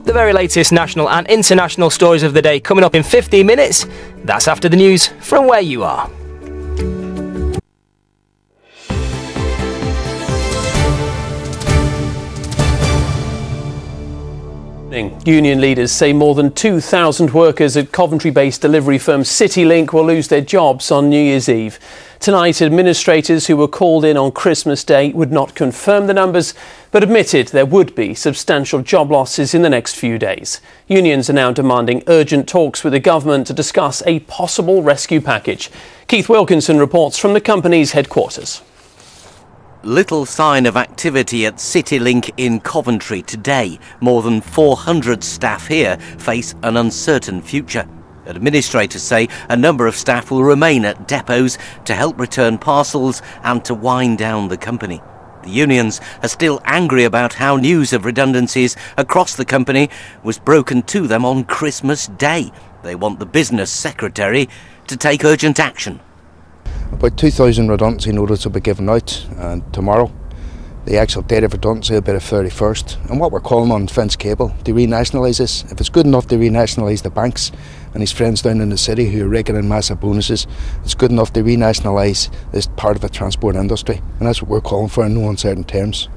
The very latest national and international stories of the day coming up in 15 minutes. That's after the news from where you are. Union leaders say more than 2,000 workers at Coventry-based delivery firm CityLink will lose their jobs on New Year's Eve. Tonight, administrators who were called in on Christmas Day would not confirm the numbers, but admitted there would be substantial job losses in the next few days. Unions are now demanding urgent talks with the government to discuss a possible rescue package. Keith Wilkinson reports from the company's headquarters. Little sign of activity at CityLink in Coventry today. More than 400 staff here face an uncertain future. Administrators say a number of staff will remain at depots to help return parcels and to wind down the company. The unions are still angry about how news of redundancies across the company was broken to them on Christmas Day. They want the business secretary to take urgent action. About 2,000 redundancy notices will be given out tomorrow. The actual date of redundancy will be the 31st. And what we're calling on Vince Cable to renationalise this. If it's good enough to renationalise the banks and his friends down in the city who are raking in massive bonuses, it's good enough to renationalise this part of the transport industry. And that's what we're calling for in no uncertain terms.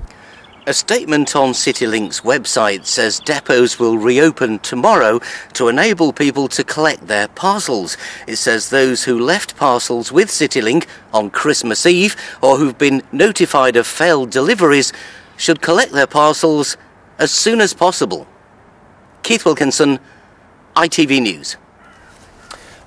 A statement on CityLink's website says depots will reopen tomorrow to enable people to collect their parcels. It says those who left parcels with CityLink on Christmas Eve or who've been notified of failed deliveries should collect their parcels as soon as possible. Keith Wilkinson, ITV News.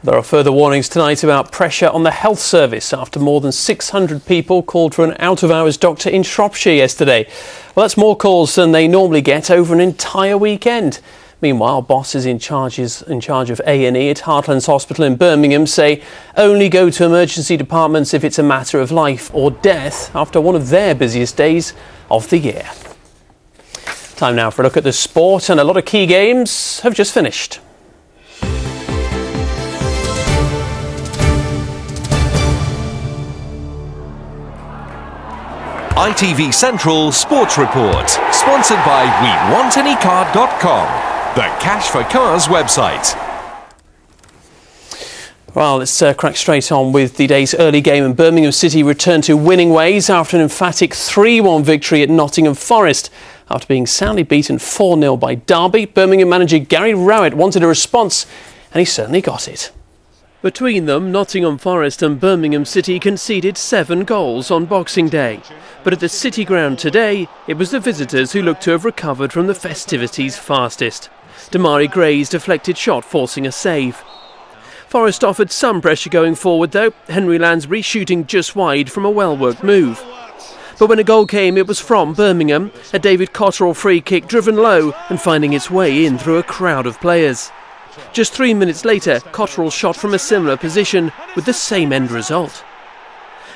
There are further warnings tonight about pressure on the health service after more than 600 people called for an out-of-hours doctor in Shropshire yesterday. Well, that's more calls than they normally get over an entire weekend. Meanwhile, bosses in charge of A&E at Heartlands Hospital in Birmingham say only go to emergency departments if it's a matter of life or death after one of their busiest days of the year. Time now for a look at the sport, and a lot of key games have just finished. ITV Central Sports Report, sponsored by WeWantAnyCar.com, the Cash for Cars website. Well, let's crack straight on with the day's early game, and Birmingham City returned to winning ways after an emphatic 3-1 victory at Nottingham Forest. After being soundly beaten 4-0 by Derby, Birmingham manager Gary Rowett wanted a response, and he certainly got it. Between them, Nottingham Forest and Birmingham City conceded 7 goals on Boxing Day. But at the City ground today, it was the visitors who looked to have recovered from the festivities fastest. Damari Gray's deflected shot forcing a save. Forest offered some pressure going forward though, Henry Lansbury shooting just wide from a well-worked move. But when a goal came, it was from Birmingham, a David Cotterill free kick driven low and finding its way in through a crowd of players. Just 3 minutes later, Cotterill shot from a similar position with the same end result.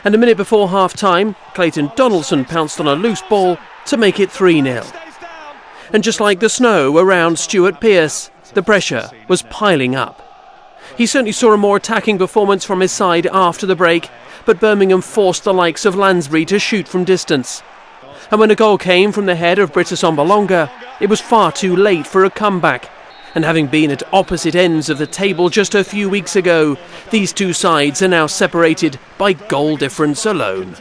And a minute before half-time, Clayton Donaldson pounced on a loose ball to make it 3-0. And just like the snow around Stuart Pearce, the pressure was piling up. He certainly saw a more attacking performance from his side after the break, but Birmingham forced the likes of Lansbury to shoot from distance. And when a goal came from the head of Britta Sombalonga, it was far too late for a comeback. And having been at opposite ends of the table just a few weeks ago, these two sides are now separated by goal difference alone.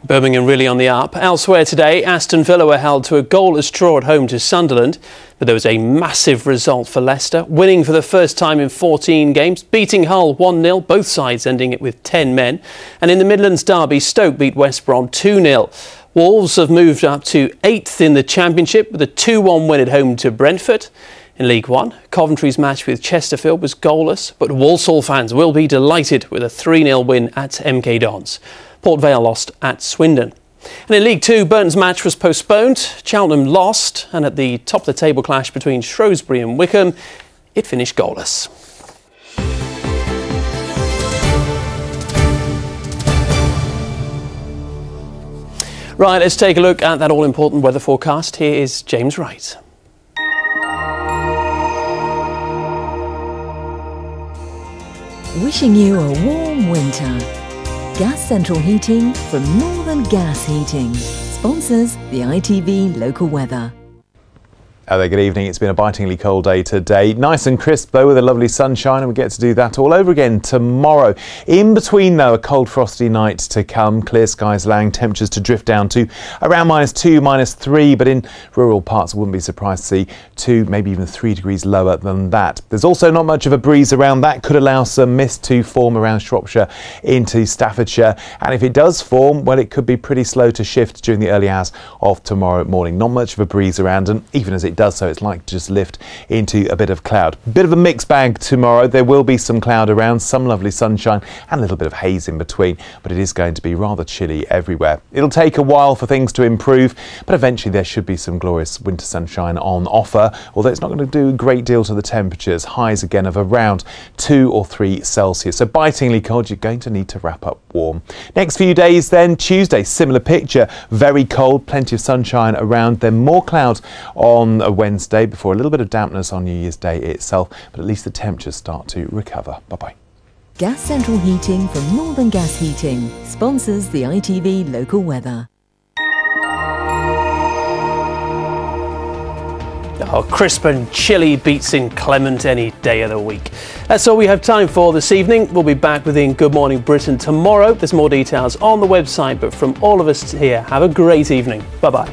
Birmingham really on the up. Elsewhere today, Aston Villa were held to a goalless draw at home to Sunderland, but there was a massive result for Leicester, winning for the first time in 14 games, beating Hull 1-0, both sides ending it with 10 men. And in the Midlands derby, Stoke beat West Brom 2-0. Wolves have moved up to 8th in the Championship with a 2-1 win at home to Brentford. In League One, Coventry's match with Chesterfield was goalless, but Walsall fans will be delighted with a 3-0 win at MK Dons. Port Vale lost at Swindon. And in League Two, Burton's match was postponed, Cheltenham lost, and at the top of the table clash between Shrewsbury and Wickham, it finished goalless. Right, let's take a look at that all-important weather forecast. Here is James Wright. Wishing you a warm winter. Gas Central Heating from Northern Gas Heating sponsors the ITV local weather. Hello, good evening. It's been a bitingly cold day today. Nice and crisp though, with a lovely sunshine, and we get to do that all over again tomorrow. In between though, a cold frosty night to come. Clear skies allowing temperatures to drift down to around -2, -3, but in rural parts I wouldn't be surprised to see 2, maybe even 3 degrees lower than that. There's also not much of a breeze around. That could allow some mist to form around Shropshire into Staffordshire, and if it does form, well, it could be pretty slow to shift during the early hours of tomorrow morning. Not much of a breeze around, and even as it does so, it's likely to just lift into a bit of cloud. Bit of a mixed bag tomorrow. There will be some cloud around, some lovely sunshine and a little bit of haze in between, but it is going to be rather chilly everywhere. It'll take a while for things to improve, but eventually there should be some glorious winter sunshine on offer, although it's not going to do a great deal to the temperatures. Highs again of around 2 or 3 Celsius. So bitingly cold, you're going to need to wrap up warm. Next few days then, Tuesday, similar picture. Very cold, plenty of sunshine around, then more clouds on Wednesday before a little bit of dampness on New Year's Day itself, but at least the temperatures start to recover. Bye-bye. Gas Central Heating from Northern Gas Heating sponsors the ITV local weather. Oh, crisp and chilly beats inclement any day of the week. That's all we have time for this evening. We'll be back within Good Morning Britain tomorrow. There's more details on the website, but from all of us here, have a great evening. Bye-bye.